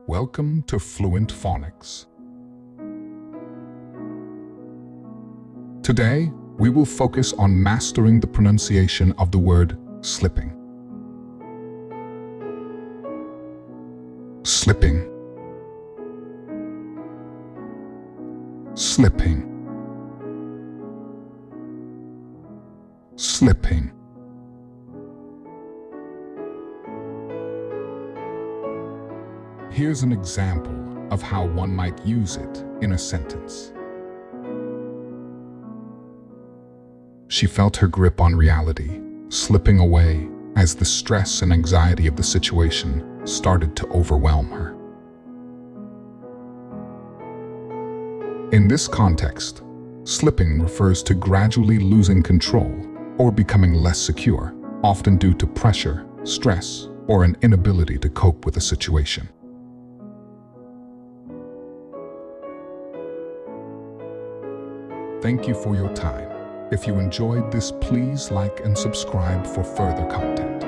Welcome to Fluent Phonics. Today, we will focus on mastering the pronunciation of the word slipping. Slipping. Slipping. Slipping. Here's an example of how one might use it in a sentence. She felt her grip on reality slipping away as the stress and anxiety of the situation started to overwhelm her. In this context, slipping refers to gradually losing control or becoming less secure, often due to pressure, stress, or an inability to cope with a situation. Thank you for your time. If you enjoyed this, please like and subscribe for further content.